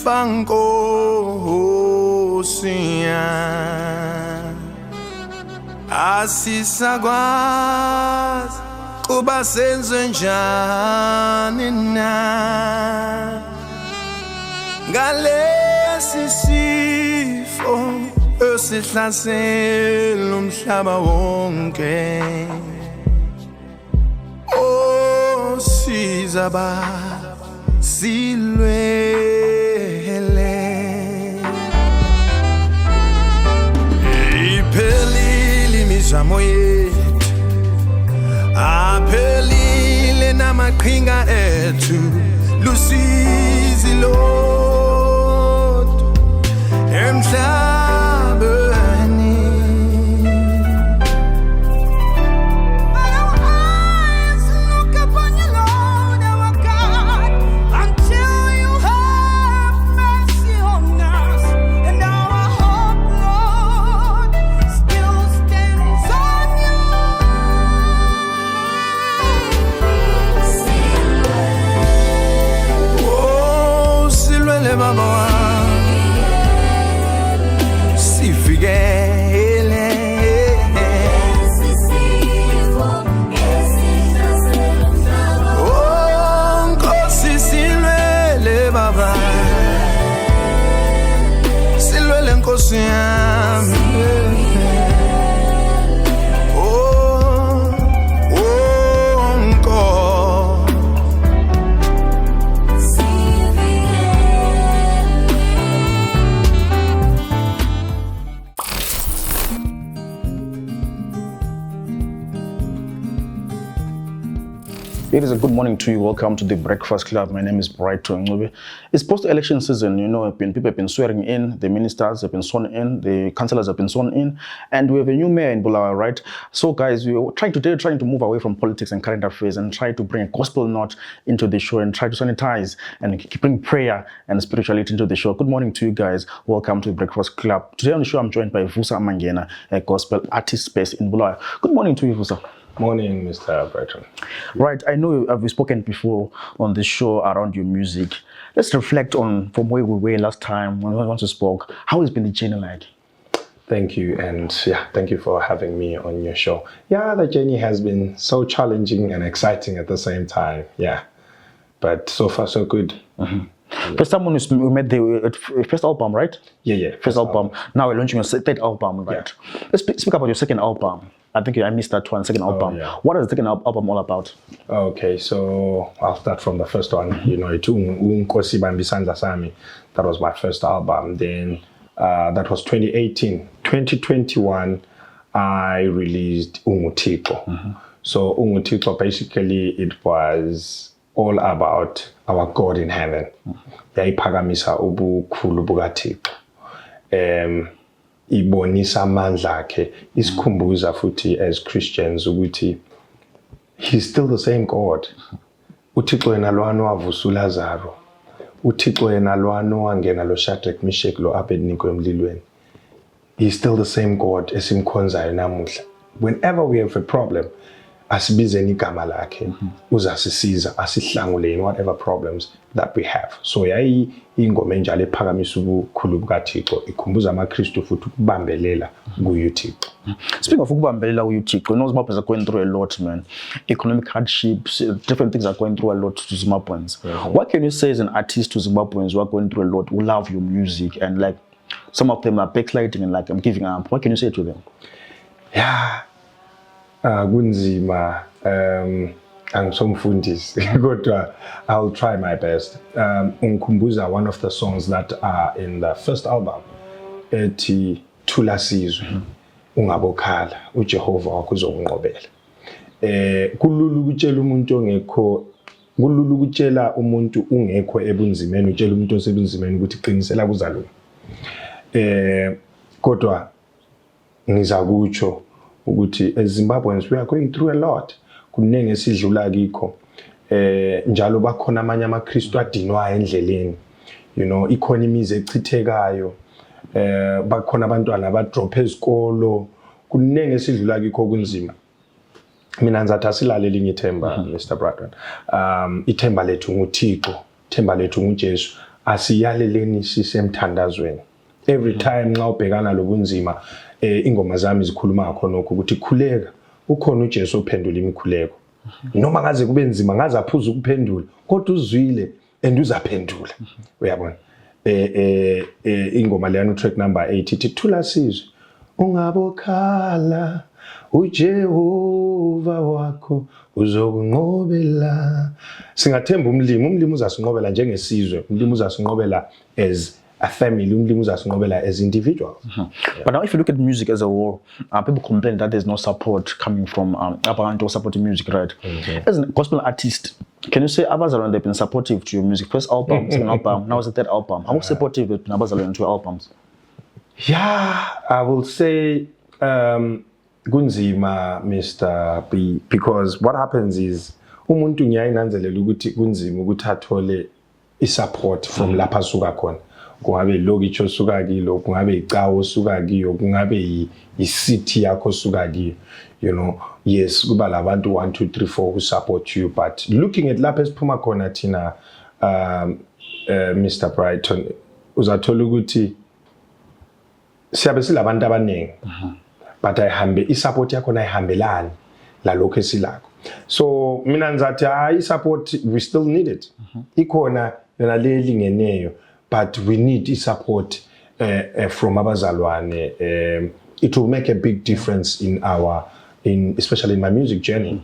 fankosia asisakwazi kuba senze njani na ngalesi sifo esihlasela umhlaba wonke sizaba silwele iphelile imizamo yethu aphelile namaqhinga ethu lusizi lodwa emhlabeni It is a good morning to you. Welcome to the Breakfast Club. My name is Brighton Ncube. It's post-election season. You know, people have been swearing in, the ministers have been sworn in, the councillors have been sworn in, and we have a new mayor in Bulawayo, right? So, guys, we're trying to move away from politics and current affairs and try to bring a gospel note into the show and try to sanitize and bring prayer and spirituality into the show. Good morning to you guys. Welcome to the Breakfast Club. Today on the show, I'm joined by Vusa Mangena, a gospel artist based in Bulawayo. Good morning to you, Vusa. Morning, Mr. Brighton. Right, I know we've spoken before on this show around your music. Let's reflect on from where we were last time when we spoke. How has been the journey like? Thank you, and thank you for having me on your show. Yeah, the journey has been so challenging and exciting at the same time. Yeah, but so far so good. Mm-hmm. First time we made the first album, right? Yeah. First album. Now we're launching your third album, right? Yeah. Let's speak about your second album. I think I missed that one, second album. Yeah. What is the second album all about? Okay, so I'll start from the first one. You know, that was my first album. Then that was 2018. 2021, I released Ungutiko. Mm-hmm. So Ungutiko, basically, it was all about our God in heaven. Yayiphakamisa ubukhulu bukaThixo. Ibonisa amandla akhe, isikhumbuza futhi as Christians ukuthi he's still the same God. uThixo yena lwana wavusa uLazaro, uThixo yena lwana wangena lo Shadrach, Meshach lo Abednego emlilweni. He's still the same God esimkhonzayo namuhla. Whenever we have a problem, asibizeni igama lakhe, uzasisiza, asihlangule in whatever problems that we have. So yayi ingoma enjalo ephakamisa ubukhulu bukaThixo, ikhumbuza amaKristu futhi ukubambelela kuYuthixo. Speaking of ukubambelela kuYuthixo, Zimbabweans are going through a lot, man. Economic hardships, different things are going through a lot to Zimbabweans. Mm-hmm. What can you say as an artist to Zimbabweans who are going through a lot, who love your music, and like some of them are backsliding and like I'm giving up? What can you say to them? Yeah. Kunzima, angisomfundisi kodwa I'll try my best. Ungikhumbuza one of the songs that are in the first album ethi Thula Sizwe, ungabokhala uJehova wakho uzokunqobela. Kulula ukutshela umuntu ongekho, kulula ukutshela umuntu ungekho ebunzimeni, utshela umuntu osebunzimeni ukuthi qinisela kuzalunga. Kodwa ngizakutsho ukuthi as Zimbabweans we are going through a lot. Kunenge sidlula kikho. Njalo bakhona amanye amaKristu adinwayo endleleni. You know, economy echithekayo. Bakhona abantwana abadrop ezikolo. Kunenge sidlula kikho kunzima. Mina ngizathi asilale linye ithemba, Mr. Brighton. Ithemba lethu nguThixo, ithemba lethu nguJesu. asiyaleleni sisemthandazweni. Every time nxa ubhekana lobunzima ingoma zami zikhuluma khonokho ukuthi khuleka ukhona uJesu ophendula imikhuleko. Noma ngaze kube nzima ngaze aphuza ukuphendula kodwa uzwile and uzaphendula. Uyabona? Ingoma leyana track number 8 ithi thula sizwe ungabokhala uJehova wakho uzokunqobela. Singathemba umlimi uzasinqobela njengesizwe, umlimi uzasinqobela as a family, umlimi uzasinqobela as individuals. But now if you look at music as a whole, people complain that there's no support coming from abantu supporting music, right? As a gospel artist, can you say Abazalwane they've been supportive to your music? First album, second album, now it's the third album. How supportive have been Abazalwane to your albums? Yeah, I will say kunzima, Mr. B, because what happens is umuntu ngiyayinanzelela ukuthi kunzima ukuthi athole support from lapha suka khona. Kungabe lokicho suka kilo, kungabe icawo suka kiyo, kungabe city yakho suka kiyo. You know, yes, kuba labantu 1 2 3 4 who support you, but looking at lapha esiphuma khona thina Mr. Brighton uzathola ukuthi siyabe silabantu abaningi. But support yakho ayihambelani la lokho esilakho. So mina ngizathi support we still need it. Ikhona yona le lingeneyo, but we need support from abazalwane. It will make a big difference especially in my music journey.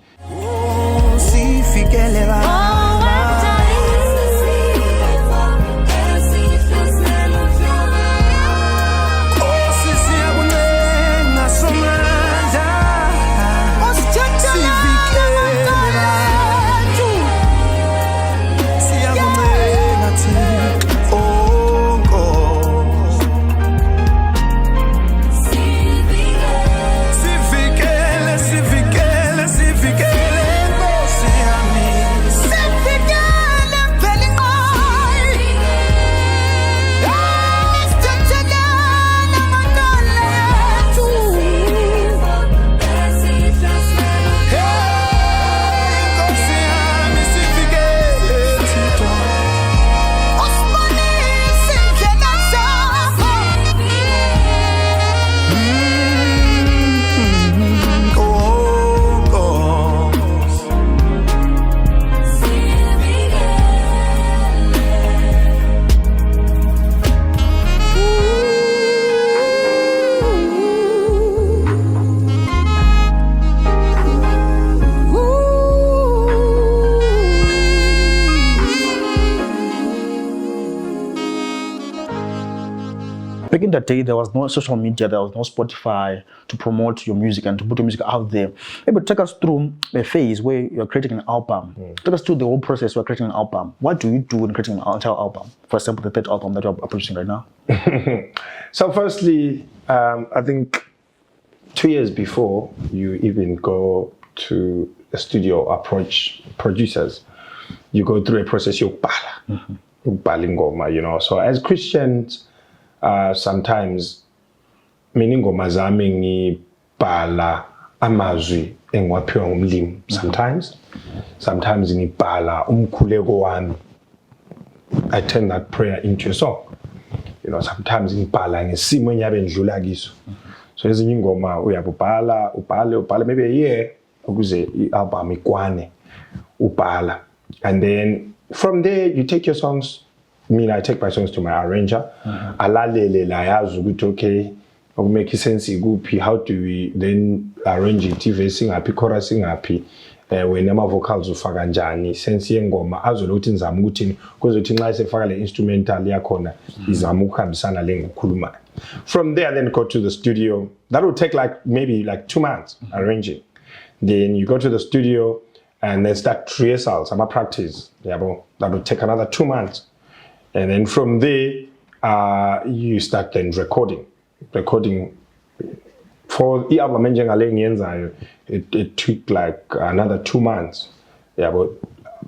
Back in the day, there was no social media, there was no Spotify to promote your music and to put your music out there. Maybe take us through a phase where you're creating an album. Take us through the whole process of creating an album. What do you do when creating an entire album? For example, the third album that you're producing right now. So firstly, I think 2 years before you even go to a studio or approach producers, you go through a process, you know. So as Christians, sometimes ngoma zami ngibhala amazwi engiwaphiwa ngumlimi. Sometimes ngibhala umkhuleko wami. I turn that prayer into a song. You know, sometimes ngibhala ngesimo engiyabe ngidlula kiso. So ezinye ingoma uyabhala ubhale maybe a year ukuze i-album ikwane ubhala. And then from there you take your songs. I take my songs to my arranger. Alalele la yazi ukuthi okay, make sense iguphi, how do we then arrange it, verse ngaphi, chorus ngaphi, when ama vocals ufaka kanjani, sense yengoma azolo ukuthi nizama ukuthi kuzothi nxa sefaka le instrumental yakhona izama ukuhambisana le ngokukhuluma. From there then go to the studio. That will take maybe 2 months arranging. Then you go to the studio and then start rehearsals, ama practice. That will take another 2 months. And then from there, you start then recording. For the album, it took another 2 months. But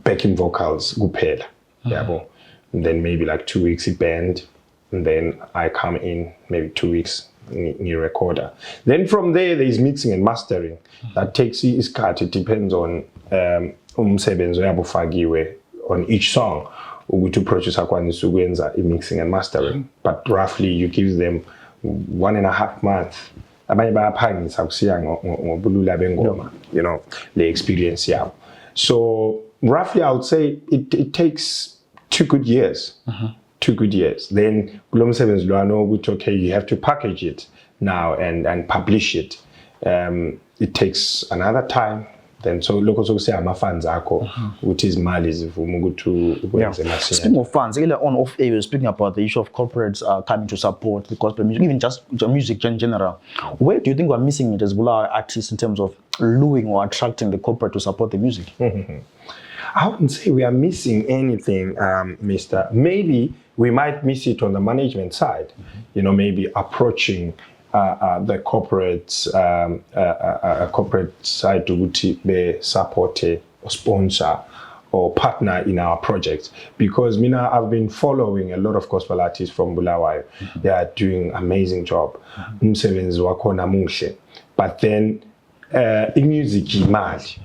backing vocals, kuphela. And then maybe 2 weeks it band. And then I come in, maybe 2 weeks, new recorder. Then from there is mixing and mastering. That takes isikhathi. It depends on umsebenzi oyabe ufakiwe on each song. ukuthi uproducer akwanise ukwenza i-mixing and mastering, but roughly you give them 1.5 months. Abanye bayaphangisa kusiya ngobulula bengoma, you know, the experience yabo. So roughly I would say it takes 2 good years. 2 good years. Then kulo msebenzi lo ano ukuthi okay, you have to package it now and publish it. It takes another time. Then so lokho sokusaya ama funds akho ukuthi izimali zivuma ukuthi ukwenze masinya. Speaking of funds, earlier on off air, we were speaking about the issue of corporates coming to support the gospel music, even just music in general. Where do you think we're missing it as Bulawayo artists in terms of luring or attracting the corporate to support the music? I wouldn't say we are missing anything, Mr. Maybe we might miss it on the management side. You know, maybe approaching the corporate side to be supported or sponsor or partner in our projects, because I've been following a lot of gospel artists from Bulawayo. They are doing amazing job. Umsebenzi wakhona muhle, but then in music imali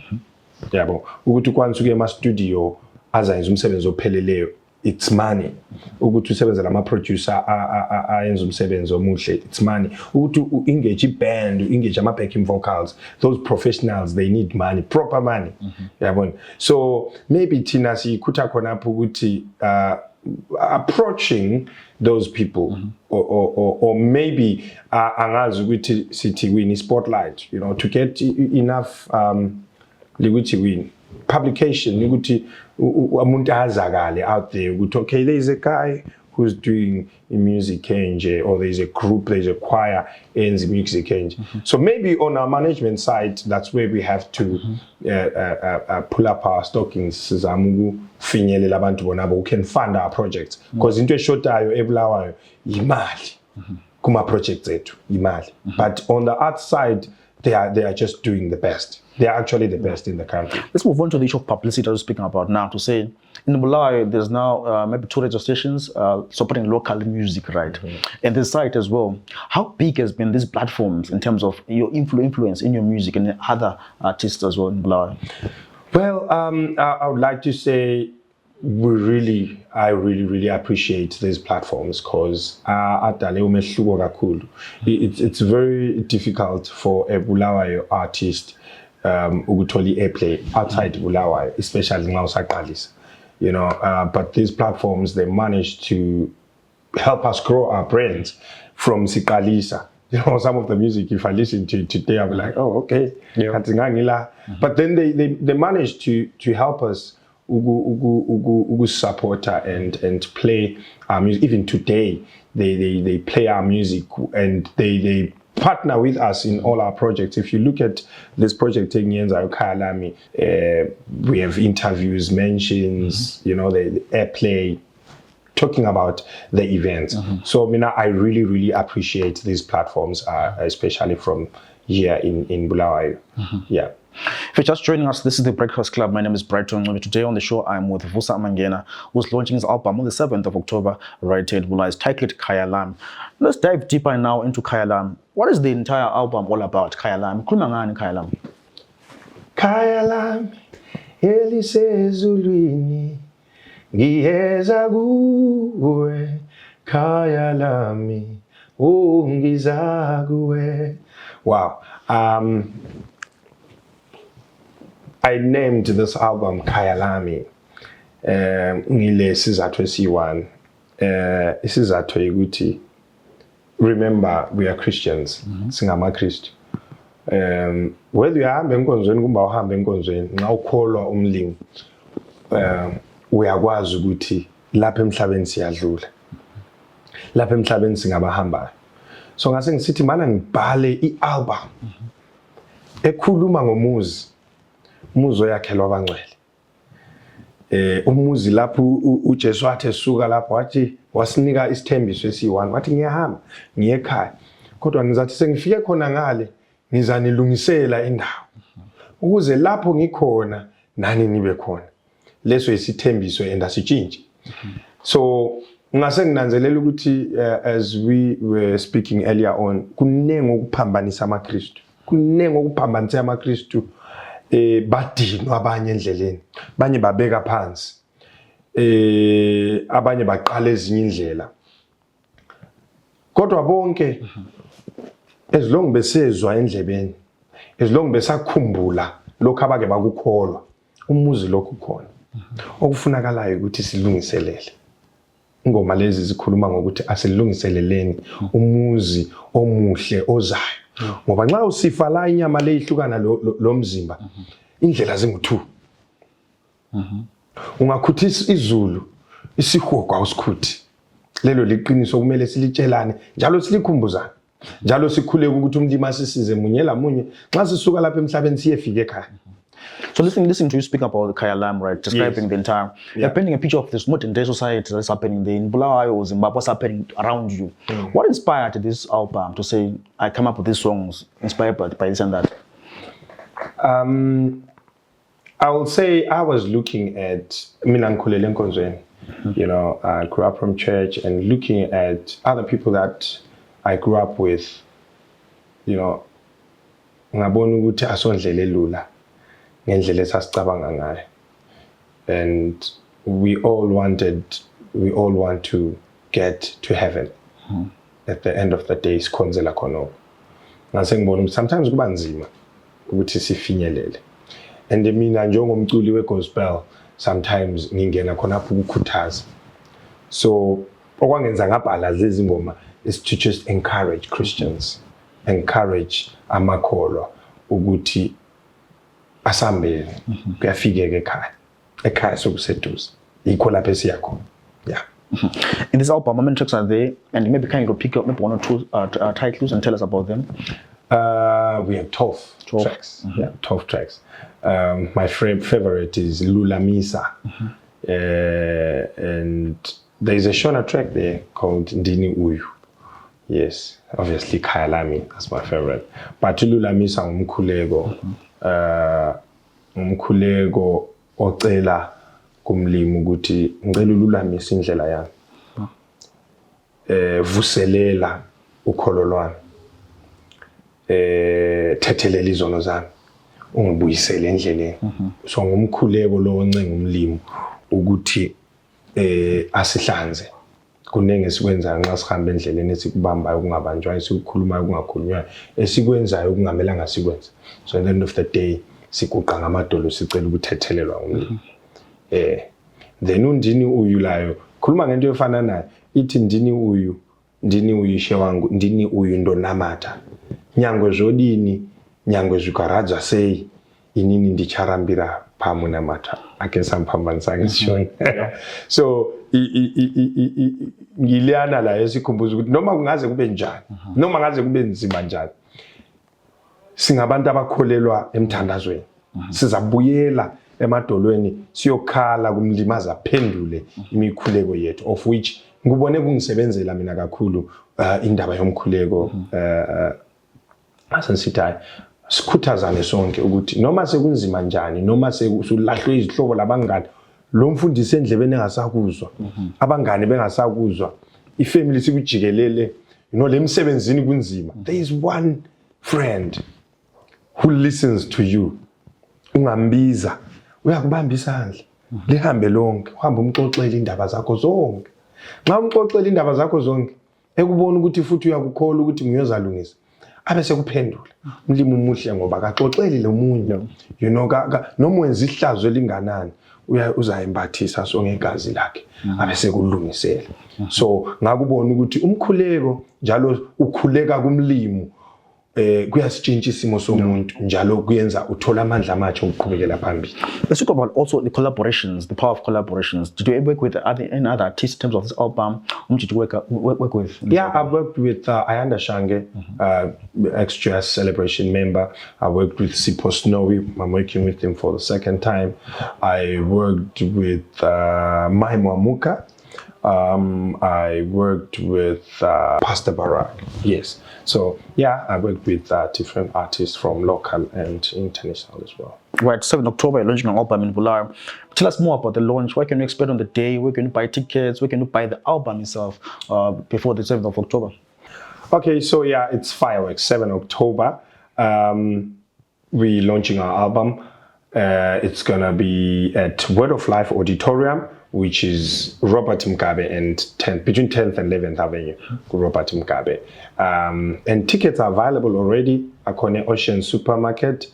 yabo ukuthi kwansuke ema studio azayenza umsebenzi opheleleyo, it's money. Ukuthi usebenzela ama producer ayenza umsebenzi omuhle, it's money. Ukuthi engage band, engage ama backing vocals, those professionals, they need money, proper money. Yabona. So maybe thina sikhutha khona lapho ukuthi approaching those people, or maybe angazi ukuthi sithi win spotlight, you know, to get enough ukuthi win publication, ukuthi umuntu azakale out there ukuthi okay, there is a guy who's doing music enje, or there's a group, there's a choir in the music enje. So maybe on our management side, that's where we have to pull up our stockings sizamu finyelela abantu bonabo who can fund our projects, because into eshotayo eBulawayo imali kuma projects ethu imali. But on the art side, they are just doing the best. They are actually the best in the country. Let's move on to the issue of publicity I was speaking about now, to say in Bulawayo there's now maybe 2 radio stations supporting local music, right? And the site as well. How big has been these platforms in terms of your influence in your music and other artists as well in Bulawayo? Well, I would like to say I really appreciate these platforms, because it's very difficult for a Bulawayo artist ukuthola airplay outside Bulawayo, especially now usaqalisa, you know, but these platforms, they manage to help us grow our brands from siqalisa. You know, some of the music, if I listen to it today, I'll be like, oh, okay, but then they manage to help us support and play our music. Even today, they play our music, and they partner with us in all our projects. If you look at this project, we have interviews, mentions, you know, the airplay, talking about the events. So I really appreciate these platforms, especially from here in Bulawayo. Yeah. If you're just joining us, this is the Breakfast Club. My name is Brighton Ncube. Today on the show, I'm with Vusa Mangena, who's launching his album on the 7th of October, right here in Bulawayo. It's titled Kaya Lam. Let's dive deeper now into Kaya Lam. What is the entire album all about, Kaya Lam? Khuluma ngani Kaya Lam? Kaya Lam, elisezulwini, ngiyeza kuwe, Kaya Lami, ungiza kuwe. Wow. I named this album Kaya Lami ngile sizathu esiyi-1. Isizathu ukuthi, remember, we are Christians, singamaKristu. Whether uyahamba enkonzweni kumbe awuhambe enkonzweni, nxa ukholwa umlimi, uyakwazi ukuthi lapha emhlabeni siyadlula, lapha emhlabeni singabahambayo. So ngase ngisithi mana ngibhale i-album ekhuluma ngomuzi, umuzi oyakhelwa abangcwele. Umuzi lapho uJesu wathi esuka lapho wathi wasinika isithembiso esiyi-1, wathi ngiyahamba ngiye ekhaya, kodwa ngizathi sengifike khona ngale ngizanilungisela indawo ukuze lapho ngikhona nani nibe khona. Leso isithembiso and asitshintshe. So ngase nginanzelela ukuthi as we were speaking earlier on, kunengi ukuphambanisa amaKristu, kunengi ukuphambanisa amaKristu, badinwa abanye endleleni, banye babeka phansi. abanye baqala ezinye indlela kodwa bonke as long besezwa endlebeni as long besakhumbula lokho abake bakukholwa umuzi lokho khona okufunakalayo ukuthi silungiselele ingoma lezi zikhuluma ngokuthi asilungiseleleni umuzi omuhle ozayo ngoba nxa usifa la inyama leyihlukana lo mzimba indlela zingu2 ungakhuthisa izulu isihugo awusikhuthi lelo liqiniso kumele silitshelane njalo silikhumbuzana njalo sikhuleke ukuthi umlimi asisize munye la munye nxa sisuka lapha emhlabeni siyefika ekhaya. So listening to you speak about the Kayalam, right? Describing the entire, you're painting a picture of this modern day society that's happening there in Bulawayo or Zimbabwe, what's happening around you. What inspired this album to say, I come up with these songs inspired by this and that? I will say I was looking at Minankulele Nkonzweni. You know, I grew up from church and looking at other people that I grew up with, you know, ngabona ukuthi asondlele lula. And we all want to get to heaven at the end of the day. Sometimes kuba nzima ukuthi sifinyelele and mina njengomculi wegospel sometimes ngingena khona lapho ukukhuthaza so okwangenza ngabhala lezi ngoma is to just encourage Christians, encourage amakholwa ukuthi asambele kuyafikeka ekhaya sokuseduze yikho lapho esiyakho. Yeah. In this album, how many tracks are there? And maybe can you pick up maybe 1 or 2 titles and tell us about them? We have 12 tracks. Yeah, 12 tracks. My favorite is Lula Misa. And there's a shorter track there called Ndini Uyu. Yes, obviously Kayalami, that's my favorite. But Lula Misa umkhuleko ocela kumlimi ukuthi ngicela ululamise indlela yami vuselela ukholo lwami thethelela izono zami ungibuyisele endleleni so ngumkhuleko lo oncenga umlimi ukuthi asihlanze kunenge sikwenza nxa sihamba endleleni esikubambayo kungabanjwayo sikukhulumayo kungakhulunywayo esikwenzayo okungamelanga sikwenze so at the end of the day sikuqa ngamadolo sicela ukuthethelelwa umlimi then undini uyu layo khuluma ngento efana nayo ithi ndini uyu shewangu ndini uyu ndonamata nyangwe zodini nyangwe zvikaraja sei inini ndicharambira pamwe namata akesamphambanisa ngisishona so ngiliana la esikhumbuza ukuthi noma kungaze kube njani noma ngaze kube nzima njani singabantu abakholelwa emthandazweni sizabuyela emadolweni siyokhala kumlimaza phendule imikhuleko yethu of which ngubone kungisebenzela mina kakhulu indaba yomkhuleko asensithi sikhuthazane sonke ukuthi noma sekunzima njani noma sekulahlwe izihlobo labangani lo mfundisi endlebeni engasakuzwa abangani bengasakuzwa ifamily sikujikelele lemsebenzini kunzima there is one friend who listens to you ungambiza uyakubamba isandla lihambe lonke uhamba umxoxela indaba zakho zonke nxa umxoxela indaba zakho zonke ekubona ukuthi futhi uyakukholwa ukuthi ngiyozalungisa abe sekuphendula umlimi umuhle ngoba akaxoxeli lomunye you know noma wenza ihlazo elinganani uzayimbathisa so ngegazi lakhe abe sekulungisela so ngakubona ukuthi umkhuleko njalo ukhuleka kumlimi kuyasitshintsha isimo somuntu njalo kuyenza uthola amandla amatsha ukuqhubekela phambili. Let's talk about also the collaborations, the power of collaborations. Did you ever work with any other artists in terms of this album? Whom did you work with? Yeah, I worked with Ayanda Shange, ex-Jazz Celebration member. I worked with Sipo Snowy. I'm working with him for the second time. I worked with Maimo Amuka. I worked with Pastor Barack. Yes. So yeah, I worked with different artists from local and international as well. Right, 7th October, you're launching an album in Bulawayo. Tell us more about the launch. What can you expect on the day? Where can you buy tickets? Where can you buy the album itself before the 7th of October? Okay, so yeah, it's fireworks, 7 October. We're launching our album. It's gonna be at Word of Life Auditorium, which is Robert Ncube and between 10th and 11th Avenue, Robert Ncube. And tickets are available already. Akona Ocean Supermarket,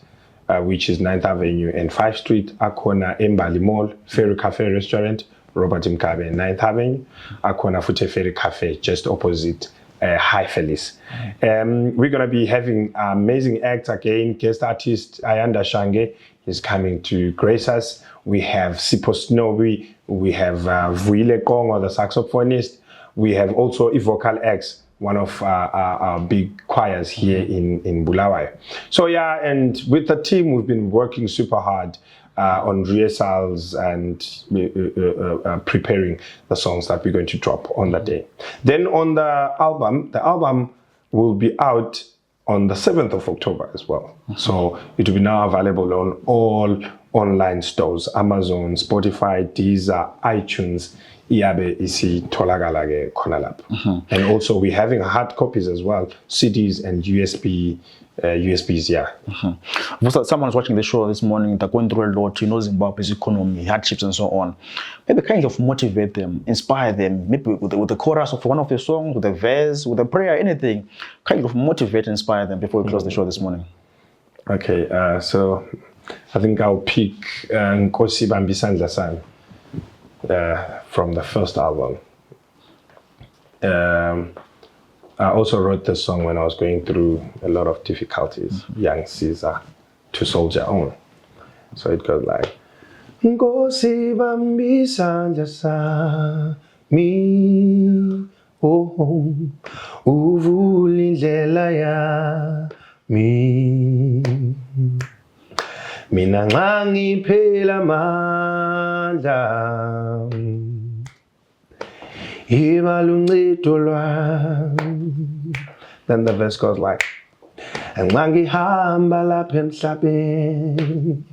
which is 9th Avenue and 5th Street. Akona Mbali Mall, Ferry Cafe Restaurant, Robert Ncube and 9th Avenue. Akona Fute Ferry Cafe, just opposite High Felice. We're going to be having amazing acts again. Guest artist Ayanda Shange is coming to grace us. We have Sipo Snowy, we have Vuile Kongo, the saxophonist. We have also vocal acts, one of our big choirs here in Bulawayo. So yeah, and with the team, we've been working super hard on rehearsals and preparing the songs that we're going to drop on that day. Then on the album will be out on the 7th of October as well. So it will be now available on all online stores, Amazon, Spotify, Deezer, iTunes, Iabe isi tolagalage konalap. And also we're having hard copies as well, CDs and USBs, yeah. Vusa, someone's watching the show this morning, they're going through a lot, Zimbabwe's economy, hardships and so on. Maybe kind of motivate them, inspire them, maybe with the chorus of one of the songs, with a verse, with a prayer, anything. Kind of motivate and inspire them before we close the show this morning. Okay, so I think I'll pick Nkosi Bambisandla San from the first album. I also wrote this song when I was going through a lot of difficulties, Young Caesar, To Soldier On. So it goes like, Nkosi Bambisandla Sami, oh, uvula indlela yami. Mina nxa ngiphela amandla iba luncedo lwami. Then the verse goes like, nxa ngihamba lapha emhlabeni,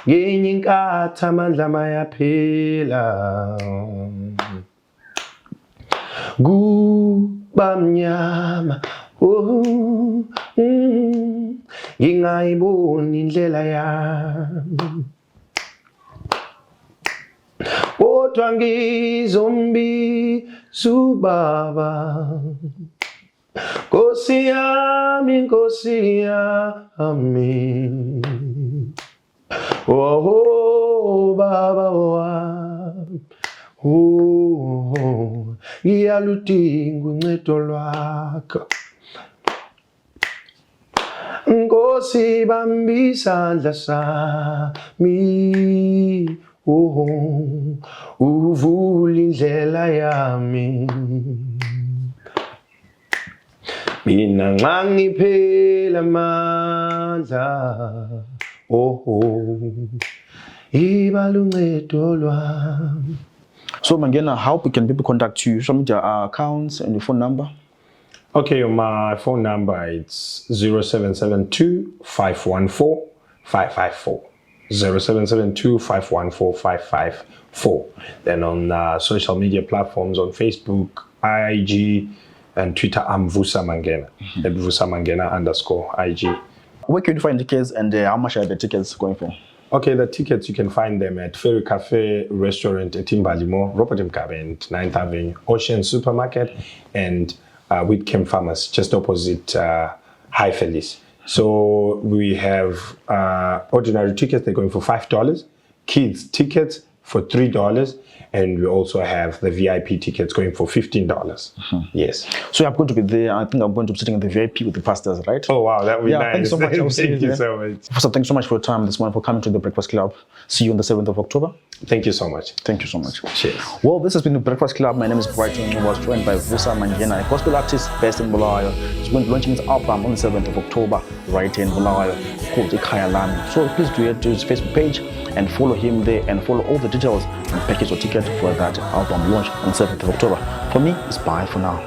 ngenye inkathi amandla mayaphela, kuba mnyama, ngingayiboni indlela yami, kodwa ngizombiza ubaba, Nkosi yami, Nkosi yami, oh baba wami, ngiyaludinga uncedo lwakho. Nkosi bambisandla sami, uvula indlela yami. Mina nxa ngiphela amandla, iba luncedo lwami. So Mangena, how can people contact you? Show me your accounts and your phone number. Okay, my phone number it's 0772-514-554. 0772-514-554. Then on social media platforms on Facebook, IG, and Twitter, I'm Vusa Mangena. At Vusa Mangena _IG. Where can you find tickets and how much are the tickets going for? Okay, the tickets you can find them at Ferry Cafe Restaurant at Mbali Mall, Robert Ncube and 9th Avenue, Ocean Supermarket, and Whitcomb Farmers, just opposite High Felice. So we have ordinary tickets, they're going for $5. Kids tickets for $3. And we also have the VIP tickets going for $15. Yes. So I'm going to be there. I think I'm going to be sitting in the VIP with the pastors, right? Oh, wow. That would be nice. Thanks so much. Thank you so much. So thanks so much for your time this morning, for coming to the Breakfast Club. See you on the 7th of October. Thank you so much. Thank you so much. Cheers. Well, this has been the Breakfast Club. My name is Brighton Ncube. I was joined by Vusa Mangena, a gospel artist based in Bulawayo. He's going to be launching his album on the 7th of October right in Bulawayo called Ikhaya Lami. So please do it to his Facebook page and follow him there and follow all the details and package your ticket for that album launch on the 7th of October. For me, it's bye for now.